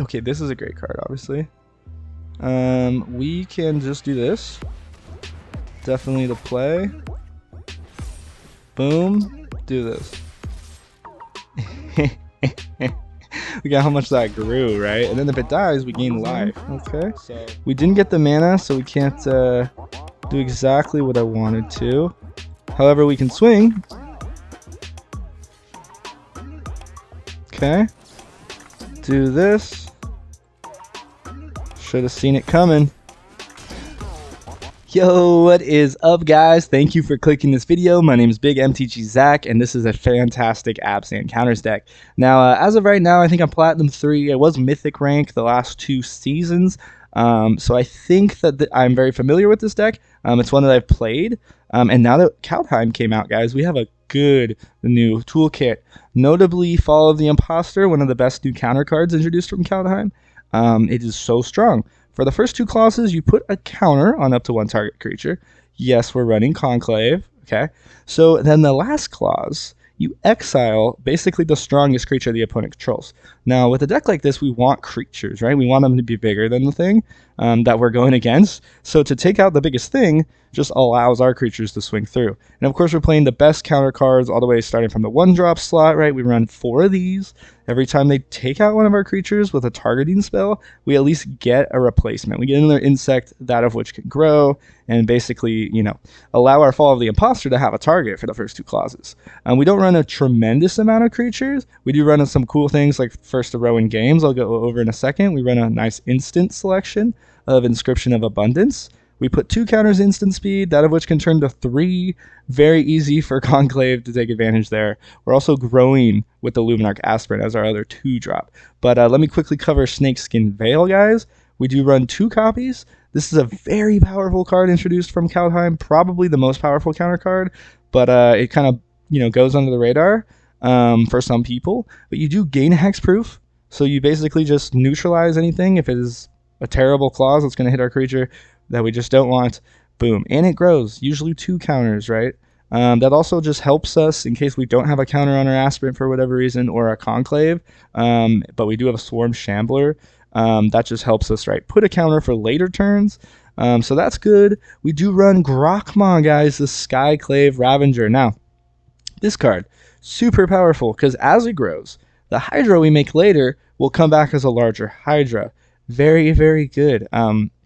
Okay, this is a great card, obviously. We can just do this. Definitely the play. Boom. Do this. We got how much that grew, right? And then if it dies, we gain life. Okay. So we didn't get the mana, so we can't do exactly what I wanted to. However, we can swing. Okay. Do this. Should have seen it coming. Yo, what is up, guys? Thank you for clicking this video. My name is Big MTG Zach, and this is a fantastic Abzan Counters deck. Now, as of right now, I think I'm Platinum 3. I was Mythic rank the last 2 seasons, so I think that I'm very familiar with this deck. It's one that I've played, and now that Kaldheim came out, guys, we have a good new toolkit. Notably, Fall of the Imposter, one of the best new counter cards introduced from Kaldheim. It is so strong. For the first 2 clauses, you put a counter on up to 1 target creature. Yes, we're running Conclave, okay? So then the last clause, you exile basically the strongest creature the opponent controls. Now, with a deck like this, we want creatures, right? We want them to be bigger than the thing that we're going against. So to take out the biggest thing just allows our creatures to swing through. And of course, we're playing the best counter cards all the way starting from the 1-drop slot, right? We run 4 of these. Every time they take out one of our creatures with a targeting spell, we at least get a replacement. We get another insect, that of which can grow, and basically, you know, allow our Fall of the Imposter to have a target for the first 2 clauses. We don't run a tremendous amount of creatures. We do run some cool things like first a row in games I'll go over in a second. We run a nice instant selection of Inscription of Abundance. We put 2 counters instant speed, that of which can turn to 3. Very easy for Conclave to take advantage there. We're also growing with the Luminarch Aspirant as our other 2-drop. But let me quickly cover Snakeskin Veil, guys. We do run 2 copies. This is a very powerful card introduced from Kaldheim, probably the most powerful counter card, but it kind of, you know, goes under the radar for some people. But you do gain hexproof, so you basically just neutralize anything if it is a terrible clause that's going to hit our creature that we just don't want. Boom. And it grows, usually 2 counters, right? That also just helps us in case we don't have a counter on our Aspirant for whatever reason, or a Conclave, but we do have a Swarm Shambler. That just helps us, right? Put a counter for later turns. So that's good. We do run Grakmaw, guys, the Skyclave Ravager. Now, this card, super powerful, because as it grows, the Hydra we make later will come back as a larger Hydra. Very, very good.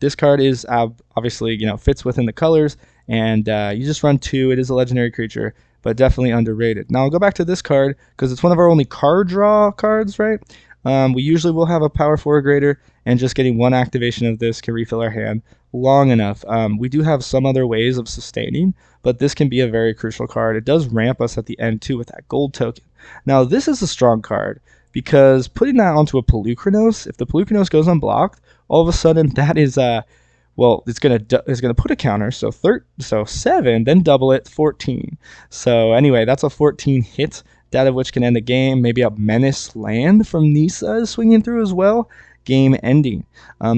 This card is obviously, you know, fits within the colors, and you just run 2. It is a legendary creature, but definitely underrated. Now I'll go back to this card because it's one of our only card draw cards, right? We usually will have a power 4 or greater, and just getting 1 activation of this can refill our hand long enough. We do have some other ways of sustaining, but this can be a very crucial card. It does ramp us at the end too with that gold token. Now this is a strong card because putting that onto a Polukranos, if the Polukranos goes unblocked, all of a sudden that is well, it's gonna put a counter, so 7, then double it, 14. So anyway, that's a 14 hit, that of which can end the game. Maybe a Menace land from Nisa is swinging through as well. Game ending.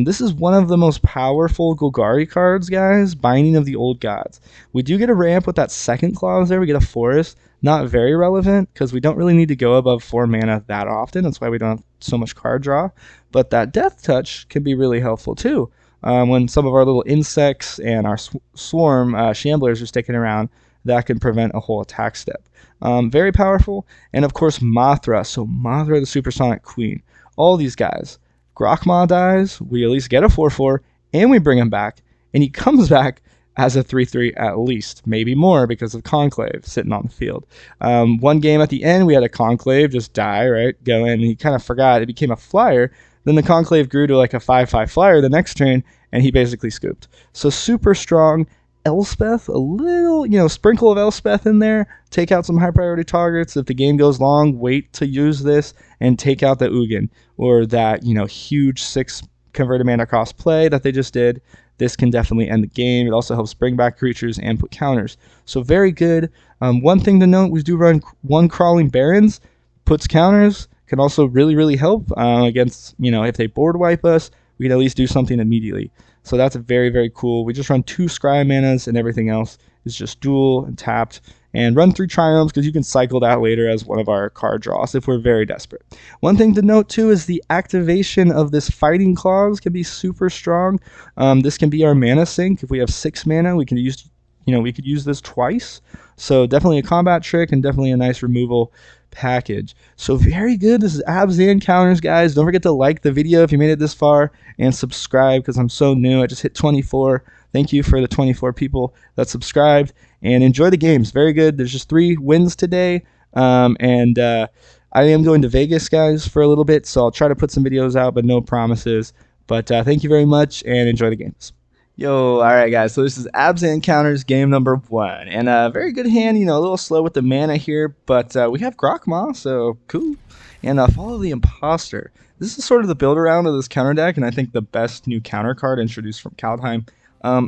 This is one of the most powerful Golgari cards, guys. Binding of the Old Gods. We do get a ramp with that 2nd clause there. We get a Forest. Not very relevant because we don't really need to go above 4 mana that often. That's why we don't have so much card draw. But that Death Touch can be really helpful too. When some of our little insects and our swarm shamblers are sticking around, that can prevent a whole attack step. Very powerful. And of course, Mothra. So Mothra, the Supersonic Queen. All these guys. Grakmaw dies, we at least get a 4/4, and we bring him back, and he comes back as a 3/3 at least, maybe more because of Conclave sitting on the field. 1 game at the end, we had a Conclave just die, right? Go in, and he kind of forgot. It became a flyer. Then the Conclave grew to like a 5/5 flyer the next turn, and he basically scooped. So super strong. Elspeth, a little, you know, sprinkle of Elspeth in there. Take out some high priority targets. If the game goes long, wait to use this and take out the Ugin or that, you know, huge 6 converted mana cost play that they just did. This can definitely end the game. It also helps bring back creatures and put counters. So very good. One thing to note, we do run 1 Crawling Barons, puts counters, can also really, really help against, you know, if they board wipe us, we can at least do something immediately. So that's very, very cool. We just run 2 Scry manas, and everything else is just dual and tapped. and run 3 triumphs because you can cycle that later as one of our card draws if we're very desperate. One thing to note too is the activation of this fighting clause can be super strong. This can be our mana sink. If we have 6 mana, we can use, we could use this twice. So definitely a combat trick and definitely a nice removal package. So very good. This is Abzan Counters, guys. Don't forget to like the video if you made it this far and subscribe because I'm so new. I just hit 24. Thank you for the 24 people that subscribed, and enjoy the games. Very good. There's just 3 wins today, and I am going to Vegas, guys, for a little bit, so I'll try to put some videos out, but no promises. But thank you very much, and enjoy the games. Yo, alright guys, so this is Abzan Counters game number 1, and a very good hand, a little slow with the mana here, but we have Grakmaw, so cool, and follow the Imposter. This is sort of the build around of this counter deck, and I think the best new counter card introduced from Kaldheim.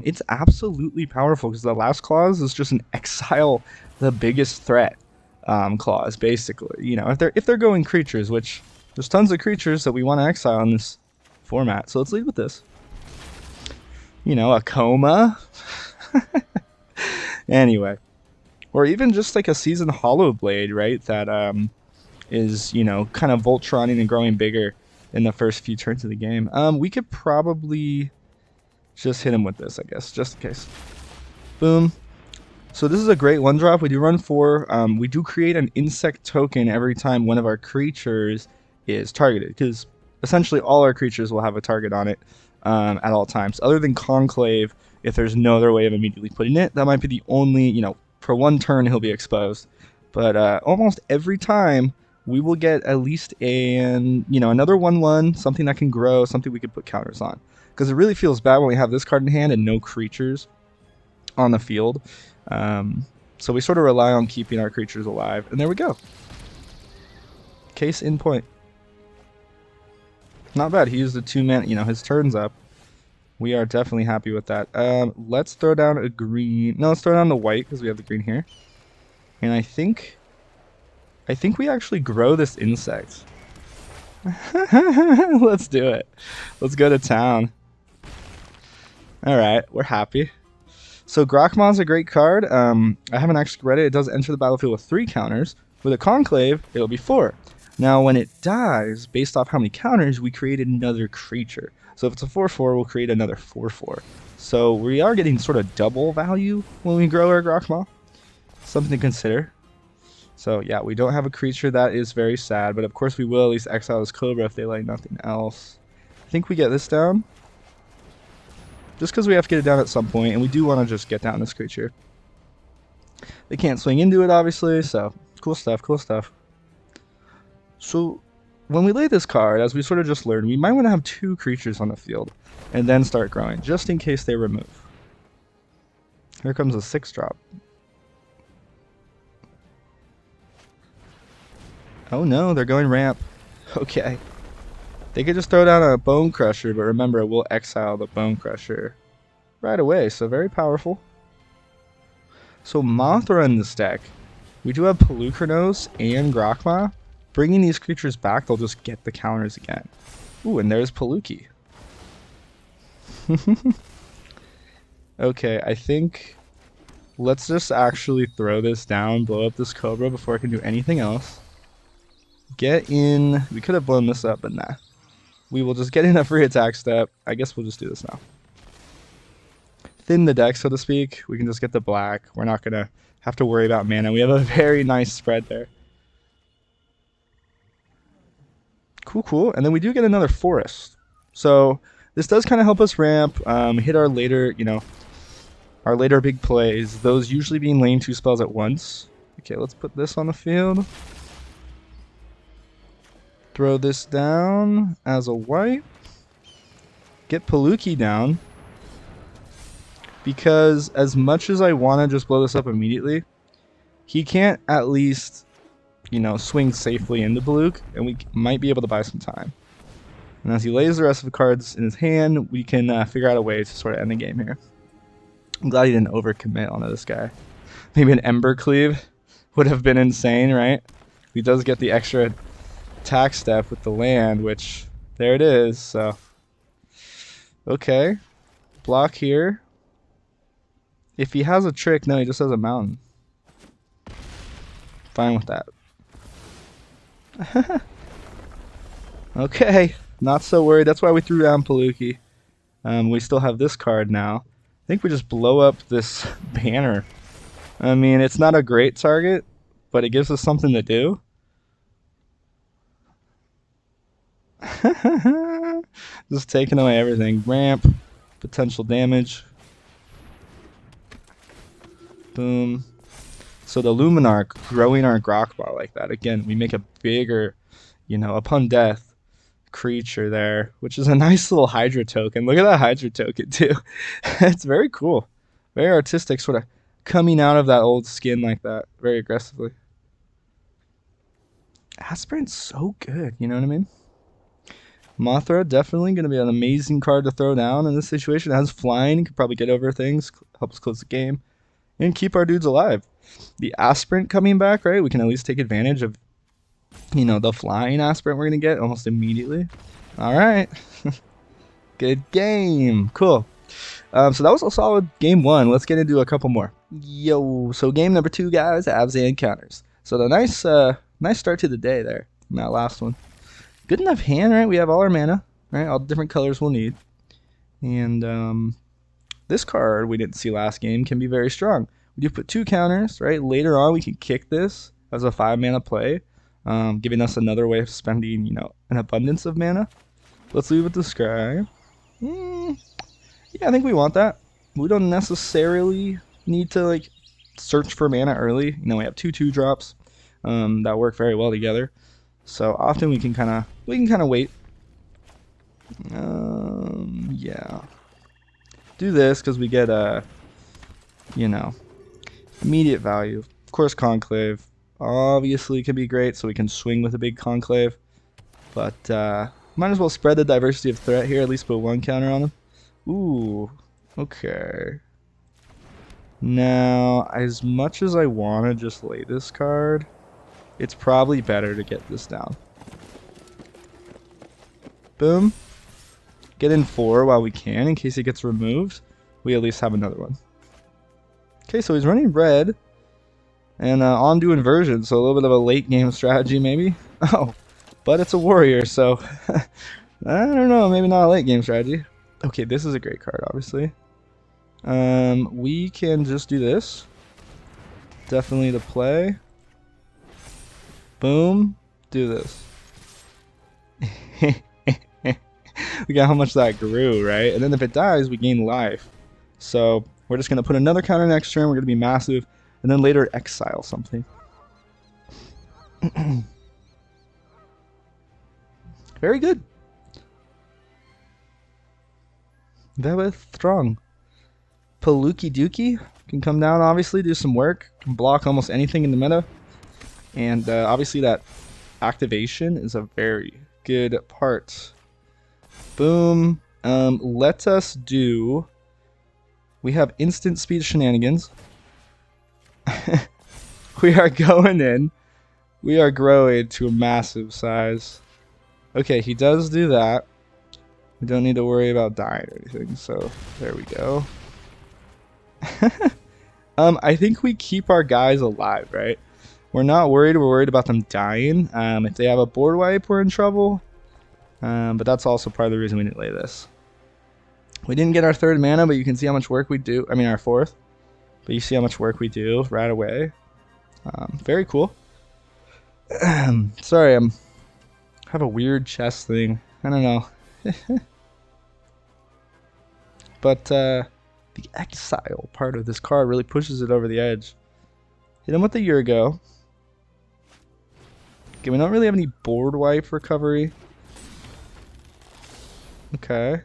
It's absolutely powerful because the last clause is just an exile the biggest threat clause, basically. If they're going creatures, which there's tons of creatures that we want to exile in this format, so let's lead with this. A coma. Anyway, or even just like a Seasoned Hollow Blade, right? That is kind of Voltroning and growing bigger in the first few turns of the game. We could probably just hit him with this, I guess, just in case. Boom. So this is a great 1-drop. We do run 4. We do create an insect token every time one of our creatures is targeted, because essentially all our creatures will have a target on it at all times, other than Conclave. If there's no other way of immediately putting it, that might be the only, for 1 turn he'll be exposed. But almost every time we will get at least another 1/1, something that can grow, something we could put counters on. Because it really feels bad when we have this card in hand and no creatures on the field. So we sort of rely on keeping our creatures alive. And there we go. Case in point. Not bad. He used the 2 mana, his turn's up. We are definitely happy with that. Let's throw down a green. No, let's throw down the white because we have the green here. And I think we actually grow this insect. Let's do it. Let's go to town. Alright, we're happy. So Grakmaw is a great card. I haven't actually read it. It does enter the battlefield with 3 counters. With a Conclave, it'll be 4. Now, when it dies, based off how many counters, we create another creature. So if it's a 4/4, we'll create another 4/4. So we are getting sort of double value when we grow our Grakmaw. Something to consider. So yeah, we don't have a creature. That is very sad. But of course, we will at least exile this Cobra if they like nothing else. I think we get this down. Just because we have to get it down at some point, and we do want to just get down this creature. They can't swing into it, obviously, so cool stuff, cool stuff. So when we lay this card, as we sort of just learned, we might want to have 2 creatures on the field, and then start growing, just in case they remove. Here comes a 6-drop. Oh no, they're going ramp. Okay. They could just throw down a Bone Crusher, but remember, we'll exile the Bone Crusher right away, so very powerful. So Mothra in this deck, we do have Polukranos and Grakmaw. Bringing these creatures back, they'll just get the counters again. Ooh, and there's Poluki. Okay, I think let's just actually throw this down, blow up this Cobra before I can do anything else. Get in. We could have blown this up, but nah. We will just get in a free attack step. I guess we'll just do this now. Thin the deck, so to speak. We can just get the black. We're not going to have to worry about mana. We have a very nice spread there. Cool, cool. And then we do get another forest. So this does kind of help us ramp, hit our later, our later big plays. Those usually being lane 2 spells at once. Okay, let's put this on the field. Throw this down as a white. Get Poluki down. Because as much as I want to just blow this up immediately, he can't at least, swing safely into Paluk, and we might be able to buy some time. And as he lays the rest of the cards in his hand, we can figure out a way to sort of end the game here. I'm glad he didn't overcommit onto this guy. Maybe an Ember Cleave would have been insane, right? He does get the extra attack step with the land, which there it is. So okay, block here. If he has a trick, no, he just has a mountain. Fine with that. Okay, not so worried. That's why we threw down Poluki. We still have this card now. I think we just blow up this banner. I mean, it's not a great target, but it gives us something to do. Just taking away everything. Ramp, potential damage. Boom. So the Luminarch growing our Grakmaw like that. Again, we make a bigger, upon death creature there, which is a nice little Hydra token. Look at that Hydra token too. It's very cool. Very artistic, sort of coming out of that old skin like that, very aggressively. Aspirant's so good, you know what I mean? Mothra, definitely going to be an amazing card to throw down in this situation. It has flying, can probably get over things, helps close the game, and keep our dudes alive. The Aspirant coming back, right? We can at least take advantage of, the flying Aspirant we're going to get almost immediately. All right. Good game. Cool. So that was a solid game one. Let's get into a couple more. Yo, so game number 2, guys, Abzan Counters. So the nice start to the day there in that last one. Good enough hand, right? We have all our mana, right? All the different colors we'll need. And this card we didn't see last game can be very strong. We do put 2 counters, right? Later on we can kick this as a 5 mana play, giving us another way of spending, an abundance of mana. Let's leave it to Sky. Yeah, I think we want that. We don't necessarily need to search for mana early. We have 2/2 drops that work very well together. So often we can kind of wait. Yeah. Do this because we get immediate value. Of course, Conclave obviously can be great, so we can swing with a big Conclave. But might as well spread the diversity of threat here. At least put 1 counter on him. Ooh. Okay. Now, as much as I want to just lay this card, it's probably better to get this down. Boom. Get in 4 while we can, in case it gets removed. We at least have another one. Okay, so he's running red. And on-do inversion, so a little bit of a late game strategy maybe. Oh, but it's a warrior, so I don't know, maybe not a late game strategy. Okay, this is a great card, obviously. We can just do this. Definitely the play. Boom. Do this. Look at how much that grew, right? And then if it dies, we gain life. So we're just going to put another counter next turn. We're going to be massive. And then later exile something. Very good. Very strong. Poluki Dookie can come down, obviously, do some work. Can block almost anything in the meta. And obviously that activation is a very good part. Boom. Let us do... We have instant speed shenanigans. We are going in. We are growing to a massive size. Okay, he does do that. We don't need to worry about dying or anything, so there we go. I think we keep our guys alive, right? We're not worried. We're worried about them dying. If they have a board wipe, we're in trouble. But that's also part of the reason we didn't lay this. We didn't get our 3rd mana, but you can see how much work we do. I mean, our 4th. But you see how much work we do right away. Very cool. Sorry, I have a weird chest thing. I don't know. But the exile part of this card really pushes it over the edge. Hit him with the Urgo. Okay, we don't really have any board wipe recovery. Okay.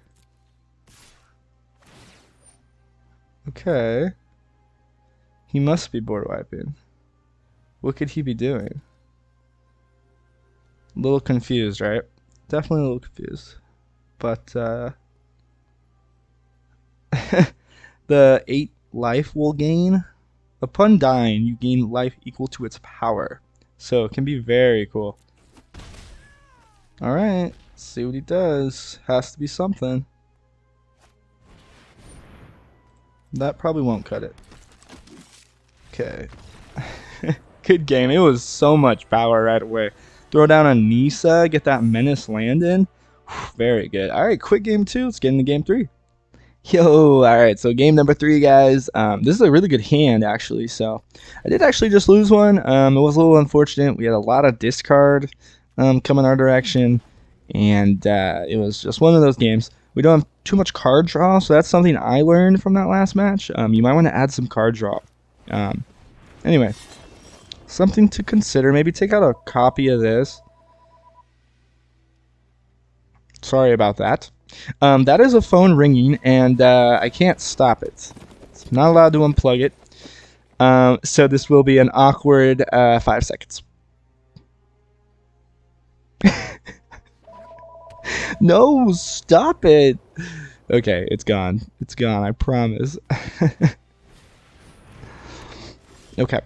Okay. He must be board wiping. What could he be doing? A little confused, right? Definitely a little confused. But the 8 life will gain. Upon dying, you gain life equal to its power. So it can be very cool. Alright, let's see what he does. Has to be something. That probably won't cut it. Okay. Good game. It was so much power right away. Throw down a Nisa, get that Menace land in. Very good. All right, quick game 2. Let's get into game 3. Yo, all right, so game number 3, guys. This is a really good hand, actually. So I did actually just lose one. It was a little unfortunate. We had a lot of discard coming our direction, and it was just one of those games. We don't have too much card draw, so that's something I learned from that last match. You might want to add some card draw. Anyway, something to consider. Maybe take out a copy of this. Sorry about that. That is a phone ringing, and I can't stop it. I'm not allowed to unplug it. So this will be an awkward 5 seconds. No, stop it. Okay, it's gone. It's gone, I promise. Okay.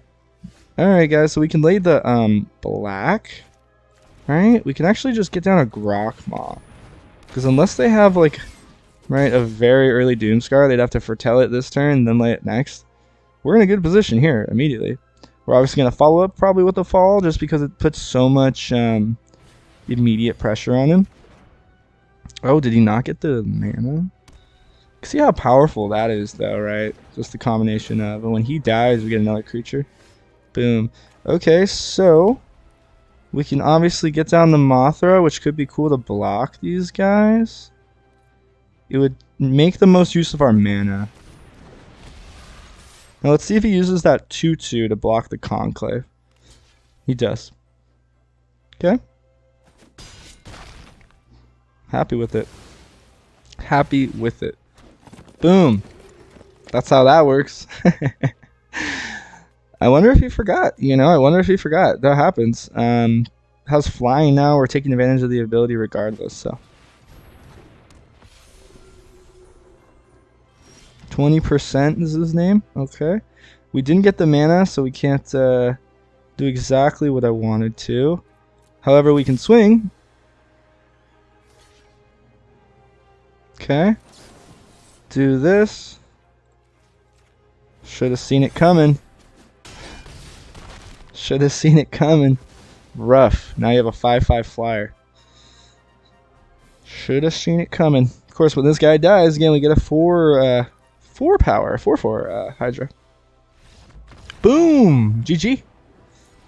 Alright, guys, so we can lay the black. Right? We can actually just get down a Grakmaw. Because unless they have, like, right, a very early Doomscar, they'd have to foretell it this turn and then lay it next. We're in a good position here immediately. We're obviously going to follow up probably with the fall just because it puts so much immediate pressure on him. Oh, did he not get the mana? See how powerful that is, though, right? Just the combination of, and when he dies, we get another creature. Boom. Okay, so we can obviously get down the Mothra, which could be cool to block these guys. It would make the most use of our mana. Now let's see if he uses that 2/2 to block the Conclave. He does. Okay. Happy with it. Happy with it. Boom. That's how that works. I wonder if he forgot. You know, I wonder if he forgot. That happens. How's flying now? We're taking advantage of the ability regardless, so. 20% is his name. Okay. We didn't get the mana, so we can't do exactly what I wanted to. However, we can swing. Okay. Do this. Should have seen it coming. Should have seen it coming. Rough. Now you have a 5/5 flyer. Should have seen it coming. Of course, when this guy dies, again, we get a 4 power, 4/4 Hydra. Boom! GG.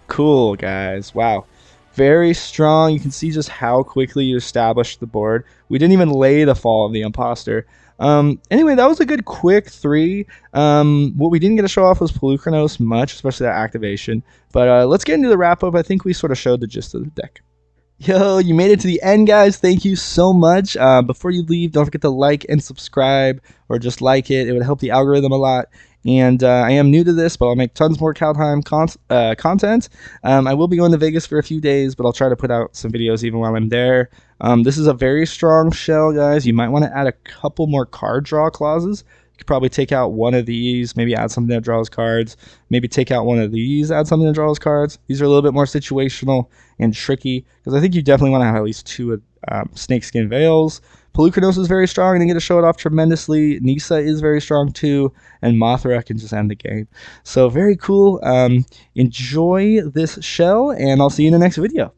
Cool, guys. Wow. Very strong. You can see just how quickly you established the board. We didn't even lay the fall of the Imposter. Anyway, that was a good quick 3. What we didn't get to show off was Polukranos much, especially that activation. But let's get into the wrap-up. I think we sort of showed the gist of the deck. Yo, you made it to the end, guys. Thank you so much. Before you leave, don't forget to like and subscribe, or just like it. It would help the algorithm a lot. And I am new to this, but I'll make tons more Kaldheim content. I will be going to Vegas for a few days, but I'll try to put out some videos even while I'm there. This is a very strong shell, guys. You might want to add a couple more card draw clauses. You could probably take out one of these, maybe add something that draws cards. Maybe take out one of these, add something that draws cards. These are a little bit more situational and tricky, because I think you definitely want to have at least 2 Snakeskin Veils. Polukranos is very strong and they get to show it off tremendously. Nisa is very strong too, and Mothra can just end the game. So very cool. Enjoy this shell, and I'll see you in the next video.